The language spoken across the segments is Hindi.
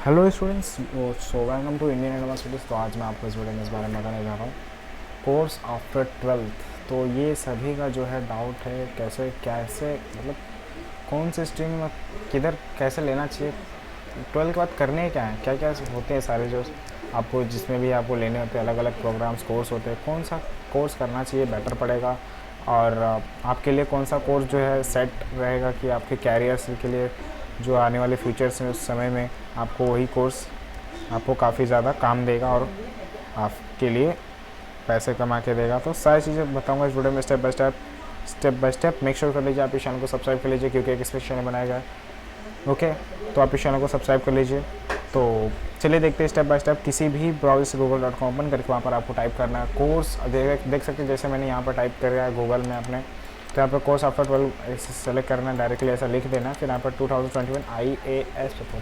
Hello students, so welcome to Indian universities. तो आज मैं आपको इस वीडियो में इस बारे में बताने जा रहा हूँ कोर्स आफ्टर ट्वेल्थ। तो ये सभी का जो है डाउट है, कैसे कैसे मतलब कौन से स्ट्रीम में किधर कैसे लेना चाहिए, ट्वेल्थ के बाद करने क्या है, क्या क्या होते हैं सारे जो आपको जिसमें भी आपको लेने होते हैं, अलग अलग प्रोग्राम्स कोर्स होते हैं, कौन सा कोर्स करना चाहिए बेटर पड़ेगा और आपके लिए कौन सा कोर्स जो है सेट रहेगा कि आपके कैरियर्स के लिए जो आने वाले फ्यूचर्स में उस समय में आपको वही कोर्स आपको काफ़ी ज़्यादा काम देगा और आपके लिए पैसे कमा के देगा। तो सारी चीज़ें बताऊंगा इस वीडियो में step by step. Make sure कर लीजिए आप इस चैनल को सब्सक्राइब कर लीजिए क्योंकि एक स्पेशल चैनल बनाया गया है। ओके, तो आप इस चैनल को सब्सक्राइब कर लीजिए। तो चलिए देखते हैं स्टेप बाय स्टेप। किसी भी ब्राउज़र से google.com ओपन करके वहाँ पर आपको टाइप करना है कोर्स। देख सकते हैं जैसे मैंने यहाँ पर टाइप कर है गूगल में अपने, तो यहाँ पर कोर्स आफ्टर 12 सेलेक्ट करना है, डायरेक्टली ऐसा लिख देना। फिर यहाँ पर 2021 IAS पेपर।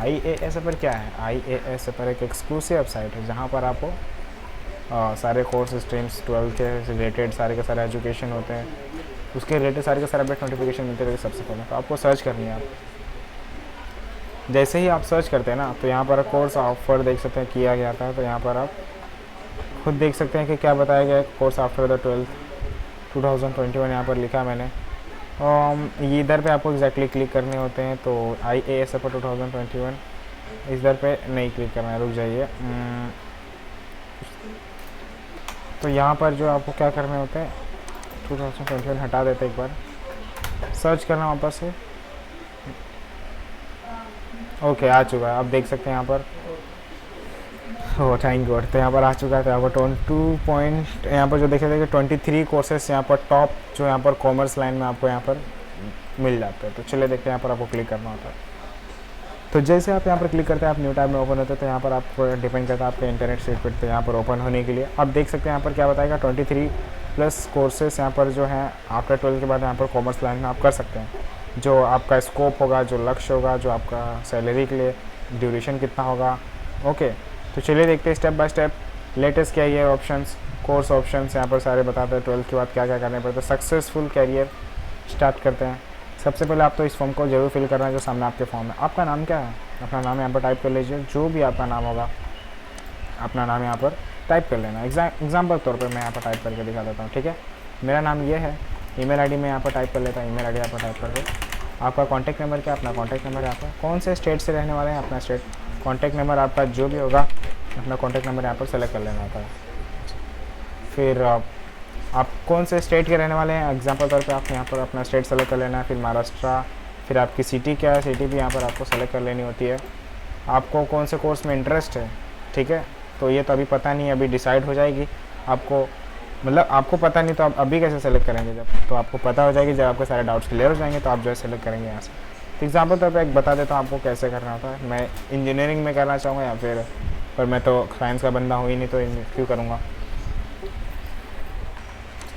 IAS पेपर क्या है? IAS पेपर एक एक्सक्लूसिव वेबसाइट है जहाँ पर आपको सारे कोर्स स्ट्रीम्स 12 के रिलेटेड सारे के सारे एजुकेशन होते हैं, उसके रिलेटेड सारे के सारे अपडेट नोटिफिकेशन मिलते रहते सबसे पहले। तो आपको सर्च करनी है। आप जैसे ही आप सर्च करते हैं ना, तो यहाँ पर कोर्स ऑफर देख सकते हैं किया गया था। तो यहाँ पर आप खुद देख सकते हैं कि क्या बताया गया है कोर्स आफ्टर द 12 2021 यहाँ पर लिखा मैंने। ये इधर पे आपको एग्जैक्टली क्लिक करने होते हैं। तो IAS पेपर 2021 इधर पे नहीं क्लिक करना है, रुक जाइए। तो यहाँ पर जो आपको क्या करने होते हैं 2021 हटा देते एक बार, सर्च करना वापस से। ओके, आ चुका है, आप देख सकते हैं यहाँ पर। ओह थैंक गॉड, तो यहाँ पर आ चुका है। तो यहाँ पर 22 पॉइंट यहाँ पर जो देखे थे कि 23 कोर्सेस यहाँ पर टॉप जो यहाँ पर कॉमर्स लाइन में आपको यहाँ पर मिल जाते हैं। तो चलिए देखते हैं यहाँ पर आपको क्लिक करना होता है। तो जैसे आप यहाँ पर क्लिक करते हैं, आप न्यू टैब में ओपन होते हैं। तो यहाँ पर आपको डिपेंड करता है आपके इंटरनेट स्पीड पे यहाँ पर ओपन होने के लिए। आप देख सकते हैं यहाँ पर क्या बताएगा 23+ कोर्सेस यहाँ पर जो है आफ्टर 12 के बाद यहाँ पर कॉमर्स लाइन में आप कर सकते हैं। जो आपका स्कोप होगा, जो लक्ष्य होगा, जो आपका सैलरी के लिए ड्यूरेशन कितना होगा। ओके, तो चलिए देखते हैं स्टेप बाय स्टेप। लेटेस्ट क्या ये ऑप्शंस, कोर्स ऑप्शंस यहाँ पर सारे बताते हैं 12 के बाद क्या क्या करने पड़ते हैं। सक्सेसफुल कैरियर स्टार्ट करते हैं। सबसे पहले आप तो इस फॉर्म को जरूर फिल करना है जो सामने आपके फॉर्म है। आपका नाम क्या है, अपना नाम यहाँ पर टाइप कर लीजिए। जो भी आपका नाम होगा अपना नाम यहाँ पर टाइप कर लेना। एग्जाम्पल तौर पर मैं यहाँ पर टाइप करके दिखा देता हूँ, ठीक है। मेरा नाम ये है, ईमेल आईडी मैं यहाँ पर टाइप कर लेता हूँ। ईमेल आईडी यहाँ पर टाइप करके आपका कॉन्टैक्ट नंबर क्या, अपना कॉन्टैक्ट नंबर यहाँ पर, कौन से स्टेट से रहने वाले हैं अपना स्टेट, कॉन्टैक्ट नंबर आपका जो भी होगा अपना कॉन्टैक्ट नंबर यहाँ पर सेलेक्ट कर लेना होता है। फिर आप कौन से स्टेट के रहने वाले हैं, एग्जाम्पल तौर पे आप यहाँ पर अपना स्टेट सेलेक्ट कर लेना है। फिर महाराष्ट्र, फिर आपकी सिटी क्या है, सिटी भी यहाँ पर आपको सेलेक्ट कर लेनी होती है। आपको कौन से कोर्स में इंटरेस्ट है, ठीक है। तो ये तो अभी पता नहीं है, अभी डिसाइड हो जाएगी आपको, मतलब आपको पता नहीं तो आप अभी कैसे सेलेक्ट करेंगे, जब तो आपको पता हो जाएगी, जब आपके सारे डाउट्स क्लियर हो जाएंगे तो आप जो है सेलेक्ट करेंगे यहाँ से। तो एग्जाम्पल तौर पर एक बता देता हूँ आपको कैसे करना होता है। मैं इंजीनियरिंग में करना चाहूँगा या फिर, पर मैं तो साइंस का बंदा हूँ ही नहीं, तो क्यों करूँगा।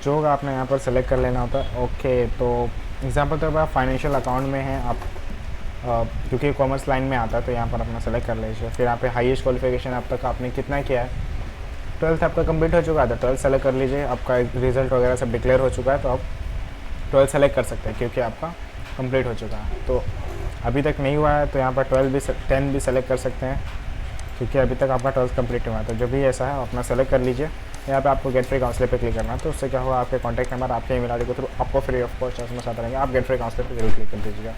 जो होगा आपने यहाँ पर सेलेक्ट कर लेना होता है। ओके, तो एग्जाम्पल तौर पर आप फाइनेंशियल अकाउंट में हैं आप, क्योंकि कॉमर्स लाइन में आता है, तो यहाँ पर अपना सेलेक्ट कर लीजिए। फिर यहाँ पे हाईएस्ट क्वालिफिकेशन अब तक आपने कितना किया है, 12th आपका कंप्लीट हो चुका है तो 12th सेलेक्ट कर लीजिए। आपका रिजल्ट वगैरह सब डिक्लेयर हो चुका है तो आप 12th सेलेक्ट कर सकते हैं क्योंकि आपका कंप्लीट हो चुका है। तो अभी तक नहीं हुआ है तो यहाँ पर 10 भी सेलेक्ट कर सकते हैं क्योंकि अभी तक आपका 12th कंप्लीट हुआ है। तो जो भी ऐसा है अपना सेलेक्ट कर लीजिए। यहाँ पे आपको गेट फ्री काउंसलर पे क्लिक करना है। तो उससे क्या होगा, आपके कॉन्टैक्ट नंबर आपके ईमेल आईडी के थ्रू आपको फ्री ऑफ कॉस्ट एसएमएस आते रहेंगे। आप गेट फ्री काउंसलर पे जरूर क्लिक कर दीजिएगा।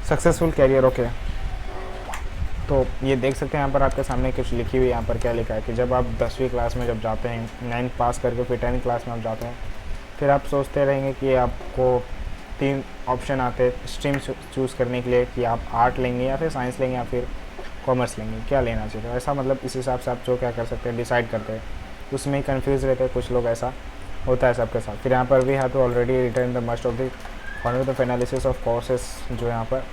Successful career, okay. तो ये देख सकते हैं यहाँ पर आपके सामने कुछ लिखी हुई, यहाँ पर क्या लिखा है कि जब आप 10वीं क्लास में जब जाते हैं, 9th पास करके फिर 10th क्लास में आप जाते हैं, फिर आप सोचते रहेंगे कि आपको 3 ऑप्शन आते हैं स्ट्रीम चूज़ करने के लिए कि आप आर्ट लेंगे या फिर साइंस लेंगे या फिर कॉमर्स लेंगे, क्या लेना चाहिए। तो ऐसा मतलब इस हिसाब से आप जो क्या कर सकते हैं डिसाइड करते हैं, उसमें ही कन्फ्यूज़ रहते हैं कुछ लोग, ऐसा होता है सबके साथ। फिर यहाँ पर भी है तो already return the must of the following of analysis of courses जो यहाँ पर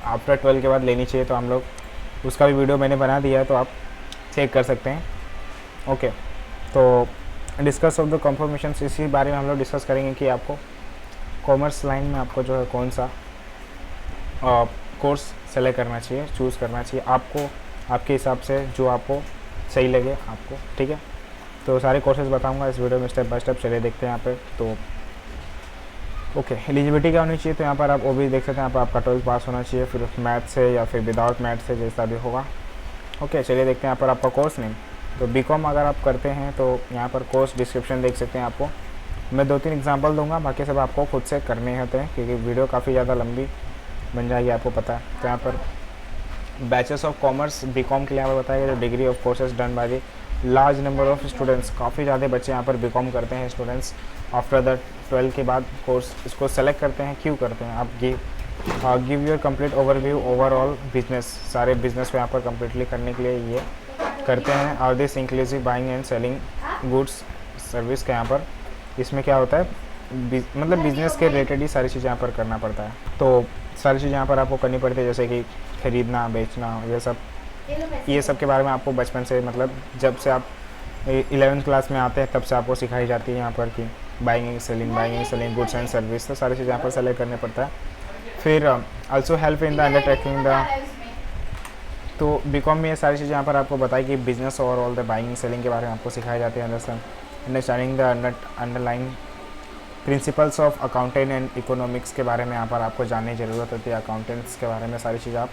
आफ्टर 12 के बाद लेनी चाहिए। तो हम लोग उसका भी वीडियो मैंने बना दिया है, तो आप चेक कर सकते हैं। ओके, तो डिस्कस ऑफ द कंफर्मेशन, इसी बारे में हम लोग डिस्कस करेंगे कि आपको कॉमर्स लाइन में आपको जो है कौन सा कोर्स सेलेक्ट करना चाहिए, चूज़ करना चाहिए आपको, आपके हिसाब से जो आपको सही लगे आपको, ठीक है। तो सारे कोर्सेज बताऊंगा इस वीडियो में स्टेप बाय स्टेप। चलिए देखते हैं यहाँ पे। तो ओके, एलिजिबिलिटी क्या होनी चाहिए, तो यहाँ पर आप वो भी देख सकते हैं, यहाँ पर आपका 12th पास होना चाहिए, फिर मैथ से या फिर विदाउट मैथ से जैसा भी होगा। ओके, चलिए देखते हैं यहाँ पर आपका कोर्स नेम। तो बीकॉम अगर आप करते हैं तो यहाँ पर कोर्स डिस्क्रिप्शन देख सकते हैं आपको। मैं 2-3 एग्जांपल दूंगा, बाकी सब आपको खुद से करने होते हैं क्योंकि वीडियो काफ़ी ज़्यादा लंबी बन जाएगी, आपको पता है। तो यहाँ पर बैचलर्स ऑफ कॉमर्स बीकॉम के लिए यहाँ पर बताया गया, degree of courses done by the large number of students. काफ़ी ज़्यादा बच्चे यहाँ पर बीकॉम करते हैं स्टूडेंट्स आफ्टर द 12 के बाद कोर्स इसको सेलेक्ट करते हैं। क्यों करते हैं, आप give your complete overview overall business, सारे बिजनेस को यहाँ पर कम्प्लीटली करने के लिए ये करते हैं। और this inclusive buying and selling goods service का यहाँ पर इसमें क्या होता है, मतलब बिजनेस के रिलेटेड ही सारी चीज़ें यहाँ पर करना पड़ता है। तो सारी चीज़ें यहाँ पर आपको करनी पड़ती है, जैसे कि खरीदना बेचना, ये सब के बारे में आपको बचपन से, मतलब जब से आप 11th क्लास में आते हैं तब से आपको सिखाई जाती है यहाँ पर कि buying and selling goods and service. तो सारी चीज़ें यहाँ पर सेलेक्ट करने पड़ता है। फिर also help in the undertaking the, तो बीकॉम में ये सारी चीज़ें यहाँ पर आपको बताई कि business overall the buying selling के बारे में आपको सिखाई जाती है। Understanding the underline principles of accountant and economics के बारे में यहाँ पर आपको जानने की ज़रूरत होती है। अकाउंटेंट्स के बारे में सारी चीज़ें आप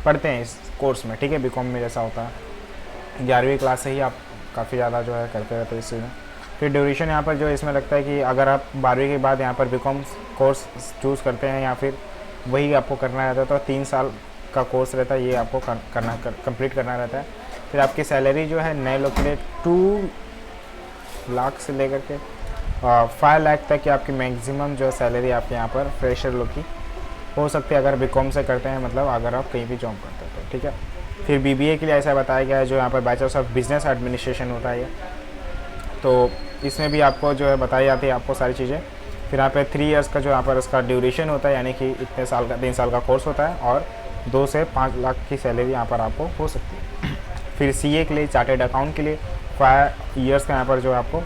पढ़ते हैं इस कोर्स में, ठीक है। बीकॉम में जैसा होता है 11वीं क्लास से ही आप काफ़ी ज़्यादा जो है करते रहते हैं इस चीज़ में। फिर ड्यूरेशन यहाँ पर जो इसमें लगता है कि अगर आप 12वीं के बाद यहाँ पर बीकॉम कोर्स चूज़ करते हैं या फिर वही आपको करना रहता है तो 3 साल का कोर्स रहता है, ये आपको कंप्लीट करना रहता है। फिर आपकी सैलरी जो है नए लोग के लिए 2 लाख से लेकर के 5 लाख तक की आपकी मैक्सिमम जो सैलरी आपके यहाँ पर फ्रेशर लोग की हो सकती है अगर बीकॉम से करते हैं, मतलब अगर आप कहीं भी जॉब करते हैं तो, ठीक है। फिर बीबीए के लिए ऐसा बताया गया है, जो यहाँ पर बैचलर्स ऑफ बिजनेस एडमिनिस्ट्रेशन होता है ये, तो इसमें भी आपको जो है बताई जाती है आपको सारी चीज़ें। फिर यहाँ पे 3 इयर्स का जो यहाँ पर इसका ड्यूरेशन होता है, यानी कि इतने साल का 3 साल का कोर्स होता है और 2 से 5 लाख की सैलरी यहाँ पर आपको हो सकती है। फिर सीए के लिए, चार्टेड अकाउंट के लिए 5 इयर्स का यहाँ पर जो आपको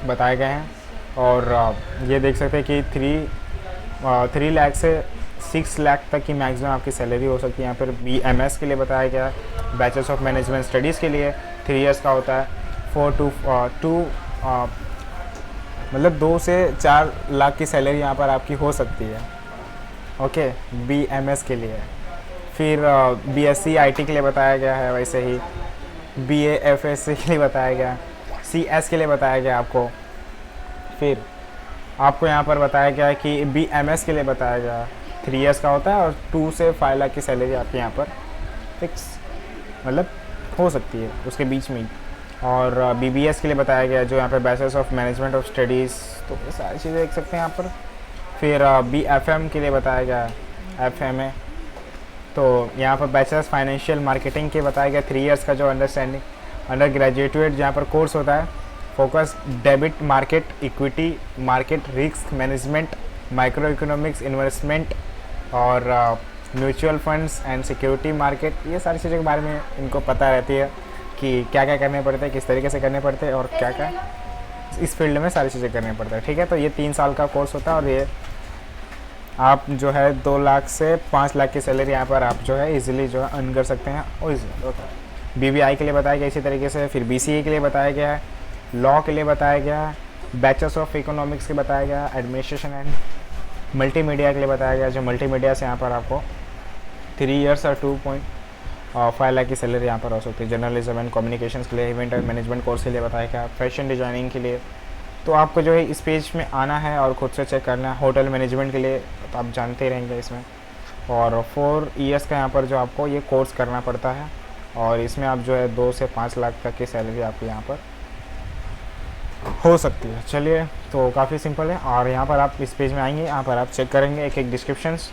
बताए गए हैं। और ये देख सकते हैं कि 3 लाख से 6 लाख तक की मैक्सिमम आपकी सैलरी हो सकती है। यहाँ पर BMS के लिए बताया गया है, बैचलर्स ऑफ मैनेजमेंट स्टडीज़ के लिए 3 इयर्स का होता है। 4 to 2 मतलब 2 से 4 लाख की सैलरी यहाँ पर आपकी हो सकती है, ओके, BMS के लिए। फिर BSc IT के लिए बताया गया है, वैसे ही BA FSc के लिए बताया गया, CS के लिए बताया गया आपको। फिर आपको यहाँ पर बताया गया है कि BMS के लिए बताया गया 3 इयर्स का होता है और 2 से 5 लाख की सैलरी आपके यहाँ पर फिक्स मतलब हो सकती है उसके बीच में। और BBS के लिए बताया गया जो यहाँ पर bachelors of management of studies, तो ये सारी चीज़ें देख सकते हैं यहाँ पर। फिर BFM के लिए बताया गया FMA, तो यहाँ पर बैचलर्स फाइनेंशियल मार्केटिंग के बताया गया 3 इयर्स का जो अंडर ग्रेजुएट जहाँ पर कोर्स होता है। Focus debit market, equity market, risk management, micro economics, investment और mutual funds and security market, ये सारी चीज़ों के बारे में इनको पता रहती है कि क्या क्या करने पड़ते हैं, किस तरीके से करने पड़ते हैं और क्या क्या इस फील्ड में सारी चीज़ें करनी पड़ता है, ठीक है। तो ये 3 साल का कोर्स होता है और ये आप जो है 2 लाख से 5 लाख की सैलरी यहाँ पर आप जो है इजीली जो है अर्न कर सकते हैं। और BBI के लिए बताया गया इसी तरीके से। फिर BCA के लिए बताया गया है, लॉ के लिए बताया गया है, बैचलर्स ऑफ इकोनॉमिक्स के बताया गया, एडमिनिस्ट्रेशन एंड मल्टीमीडिया के लिए बताया गया, जो मल्टीमीडिया से यहाँ पर आपको 3 इयर्स और 2.5 लाख की सैलरी यहाँ पर हो सकती है। जर्नलिज्म एंड कम्युनिकेशंस के लिए, इवेंट एंड मैनेजमेंट कोर्स के लिए बताया गया, फैशन डिज़ाइनिंग के लिए। तो आपको जो है इस पेज में आना है और ख़ुद से चेक करना है। होटल मैनेजमेंट के लिए तो आप जानते ही रहेंगे इसमें। और 4 इयर्स का यहाँ पर जो आपको ये कोर्स करना पड़ता है और इसमें आप जो है 2 से 5 लाख तक की सैलरी आपकी यहाँ पर हो सकती है। चलिए, तो काफ़ी सिंपल है। और यहाँ पर आप इस पेज में आएंगे, यहाँ पर आप चेक करेंगे एक एक डिस्क्रिप्शंस।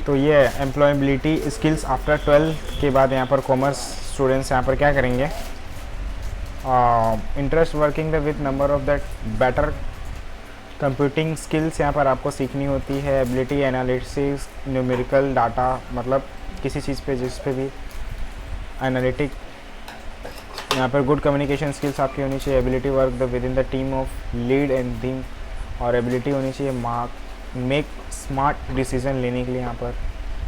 तो ये एम्प्लॉयबिलिटी स्किल्स आफ्टर 12 के बाद यहाँ पर कॉमर्स स्टूडेंट्स यहाँ पर क्या करेंगे, interest working the with number of that better computing skills यहाँ पर आपको सीखनी होती है। एबिलिटी एनालिसिस, न्यूमेरिकल डाटा, मतलब किसी चीज़ पे जिस पे भी एनालिटिक, यहाँ पर गुड कम्युनिकेशन स्किल्स आपकी होनी चाहिए। Ability work the with in the team of lead and team, और एबिलिटी होनी चाहिए मेक स्मार्ट डिसीजन लेने के लिए यहाँ पर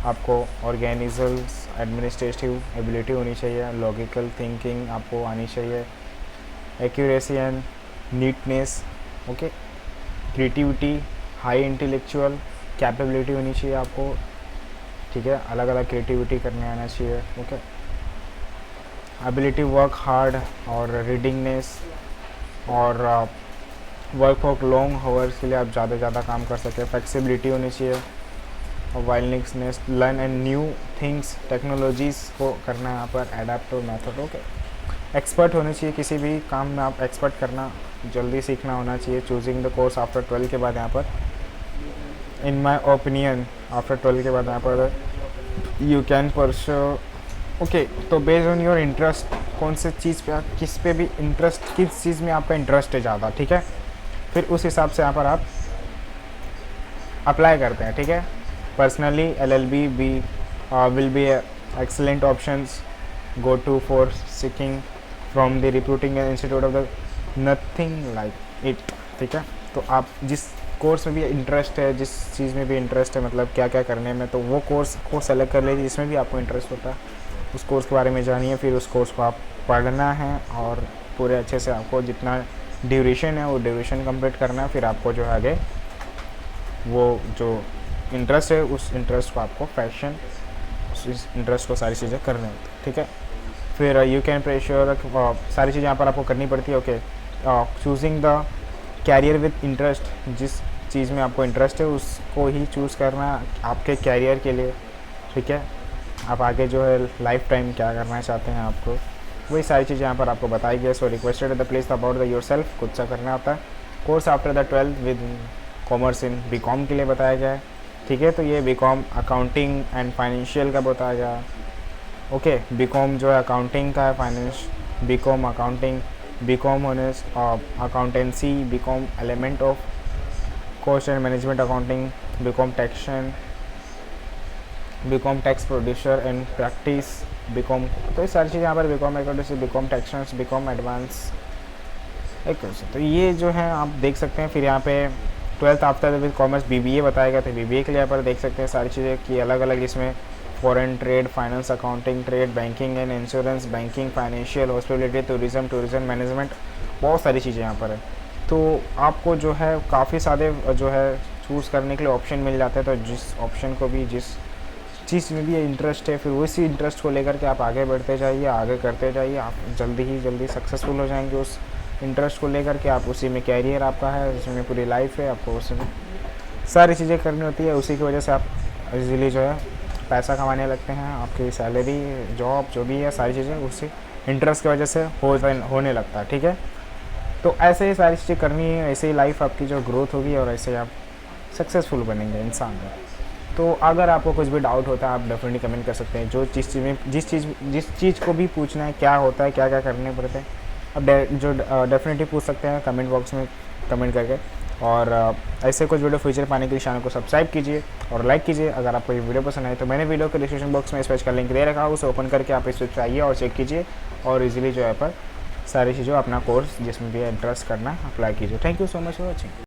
आपको ऑर्गेनाइजल्स एडमिनिस्ट्रेटिव एबिलिटी होनी चाहिए। लॉजिकल थिंकिंग आपको आनी चाहिए accuracy and neatness, okay, creativity, high intellectual capability होनी चाहिए आपको, ठीक है, अलग अलग क्रिएटिविटी करने आना चाहिए, ओके, एबिलिटी वर्क हार्ड और रीडिंगनेस और वर्क फॉर लॉन्ग हावर्स के लिए आप ज़्यादा से ज़्यादा काम कर सकें, फ्लेक्सिबिलिटी होनी चाहिए और wildness, learn and new things, technologies को करना है यहाँ पर, एडाप्ट मेथड, ओके, एक्सपर्ट होनी चाहिए किसी भी काम में, आप एक्सपर्ट करना जल्दी सीखना होना चाहिए, चूजिंग द कोर्स आफ्टर 12 के बाद यहाँ पर, इन माई ओपिनियन आफ्टर 12 के बाद यहाँ पर यू कैन परस्यू, ओके, तो बेस्ड ऑन योर इंटरेस्ट, कौन से चीज़ पे, किस पे भी इंटरेस्ट, किस चीज़ में आपका इंटरेस्ट है ज़्यादा, ठीक है, फिर उस हिसाब से यहाँ पर आप अप्लाई करते हैं, ठीक है। पर्सनली LLB भी will be excellent options, go to for seeking from the recruiting institute of the nothing like it, ठीक है। तो आप जिस कोर्स में भी इंटरेस्ट है, जिस चीज़ में भी इंटरेस्ट है, मतलब क्या क्या करने में, तो वो कोर्स को सेलेक्ट कर लीजिए जिसमें भी आपको इंटरेस्ट होता है, उस कोर्स के बारे में जानिए, फिर उस कोर्स को आप पढ़ना है और पूरे अच्छे से आपको जितना ड्यूरेशन है वो ड्यूरेशन कंप्लीट करना है, फिर आपको जो है आगे वो जो इंटरेस्ट है उस इंटरेस्ट को आपको पैशन, उस इंटरेस्ट को सारी चीज़ें करनी होती है, ठीक है। फिर यू कैन प्रेशर, सारी चीज़ें यहाँ पर आपको करनी पड़ती है, okay, choosing the career with interest, जिस चीज़ में आपको इंटरेस्ट है उसको ही चूज़ करना आपके कैरियर के लिए, ठीक है। आप आगे जो है लाइफ टाइम क्या करना चाहते हैं आपको, वही सारी चीज़ें यहाँ पर आपको बताई गई है। So requested the please about the your self, खुद सा करना होता है। Course after the 12 with commerce in BCom के लिए बताया गया है, ठीक है। तो ये बीकॉम अकाउंटिंग एंड फाइनेंशियल का बताया गया है, ओके। बीकॉम जो है अकाउंटिंग का है, finance, BCom accounting, BCom honours accountancy, BCom element of cost and management accounting, BCom taxation, BCom tax producer and practice, BCom, तो ये सारी चीज़ें यहाँ पर BCom accountancy, BCom taxation, BCom advance, एक तो ये जो है आप देख सकते हैं। फिर यहाँ पे 12th after with commerce BBA बताया गया था, BBA के लिए यहाँ पर देख सकते हैं सारी चीज़ें की अलग अलग, जिसमें foreign trade, finance, accounting, trade, banking and insurance, banking, financial, hospitality, tourism management, बहुत सारी चीज़ें यहाँ पर है। तो आपको जो है काफ़ी सारे जो है चूज़ करने के लिए ऑप्शन मिल जाते हैं, तो जिस ऑप्शन को भी, जिस चीज़ में भी इंटरेस्ट है, फिर उसी इंटरेस्ट को लेकर के आप आगे बढ़ते जाइए, आगे करते जाइए, आप जल्दी ही जल्दी सक्सेसफुल हो जाएंगे उस इंटरेस्ट को लेकर के। आप उसी में कैरियर आपका है, उसमें पूरी लाइफ है, आपको उसमें सारी चीज़ें करनी होती है, उसी की वजह से आप इजीली जो है पैसा कमाने लगते हैं, आपकी सैलरी, जॉब जो भी है, सारी चीज़ें उसी इंटरेस्ट की वजह से होने लगता है, ठीक है। तो ऐसे ही सारी चीज़ें करनी है, ऐसे ही लाइफ आपकी जो ग्रोथ होगी और ऐसे आप सक्सेसफुल बनेंगे इंसान में। तो अगर आपको कुछ भी डाउट होता है आप डेफिनेटली कमेंट कर सकते हैं, जिस चीज़ को भी पूछना है, क्या होता है, क्या क्या करने पड़ते हैं, अब डेफिनेटली पूछ सकते हैं कमेंट बॉक्स में कमेंट करके। और ऐसे कुछ वीडियो फ्यूचर पाने के लिए चैनल को सब्सक्राइब कीजिए और लाइक कीजिए। अगर आपको ये वीडियो पसंद आए तो मैंने वीडियो के डिस्क्रिप्शन बॉक्स में इस पेज का लिंक दे रखा है, उसे ओपन करके आप इस पेज पर आइए और चेक कीजिए और इजीली जो है पर सारी चीज़ों अपना कोर्स जिसमें भी इंटरेस्ट करना अप्लाई कीजिए। Thank you so much for watching.